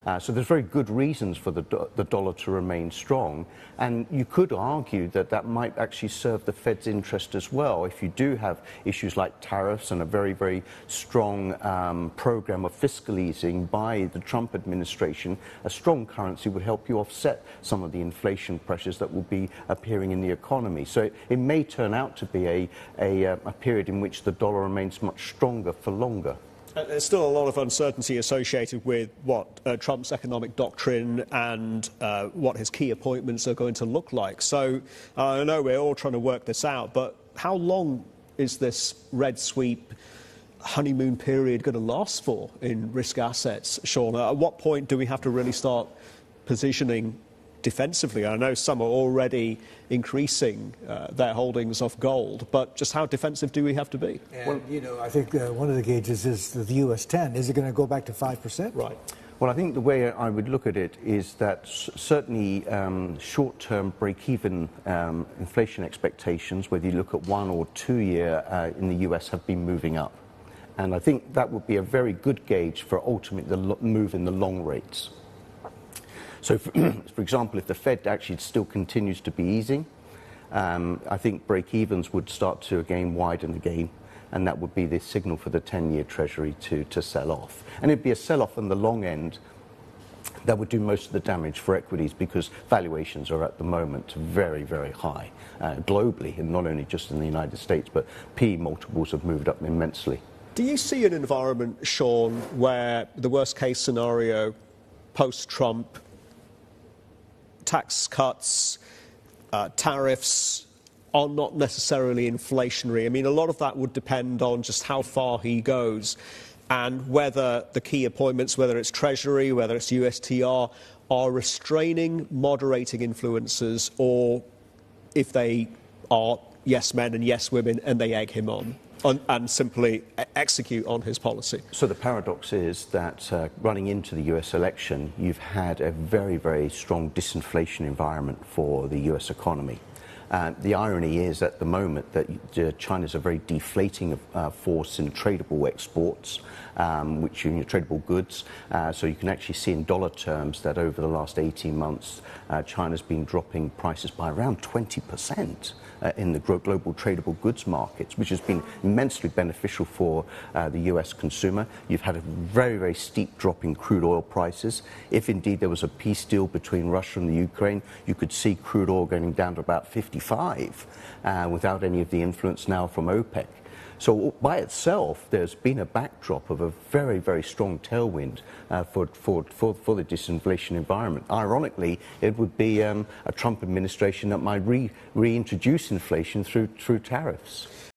So there's very good reasons for the dollar to remain strong, and you could argue that that might actually serve the Fed's interest as well. If you do have issues like tariffs and a very, very strong program of fiscal easing by the Trump administration, a strong currency would help you offset some of the inflation pressures that will be appearing in the economy. So it may turn out to be a period in which the dollar remains much stronger for longer. There's still a lot of uncertainty associated with what Trump's economic doctrine and what his key appointments are going to look like. So I know we're all trying to work this out, but how long is this red sweep honeymoon period going to last for in risk assets, Sean? At what point do we have to really start positioning defensively? I know some are already increasing their holdings of gold, but just how defensive do we have to be? And, I think one of the gauges is the US 10. Is it going to go back to 5%? Right. Well, I think the way I would look at it is that certainly short-term break-even inflation expectations, whether you look at 1 or 2 year in the US, have been moving up. And I think that would be a very good gauge for ultimately the move in the long rates. So, for example, if the Fed actually still continues to be easing, I think break-evens would start to again widen again, and that would be the signal for the 10-year Treasury to sell off. And it'd be a sell-off on the long end that would do most of the damage for equities, because valuations are at the moment very, very high globally, and not only just in the United States, but PE multiples have moved up immensely. Do you see an environment, Sean, where the worst-case scenario post-Trump, tax cuts, tariffs are not necessarily inflationary? I mean, a lot of that would depend on just how far he goes and whether the key appointments, whether it's Treasury, whether it's USTR, are restraining, moderating influences, or if they are yes men and yes women and they egg him on and simply execute on his policy. So the paradox is that running into the US election, you've had a very, very strong disinflation environment for the US economy. The irony is at the moment that China's a very deflating force in tradable exports, which are tradable goods. So you can actually see in dollar terms that over the last 18 months, China's been dropping prices by around 20% in the global tradable goods markets, which has been immensely beneficial for the US consumer. You've had a very, very steep drop in crude oil prices. If indeed there was a peace deal between Russia and the Ukraine, you could see crude oil going down to about 55 without any of the influence now from OPEC. So by itself, there's been a backdrop of a very, very strong tailwind for the disinflation environment. Ironically, it would be a Trump administration that might reintroduce inflation through tariffs.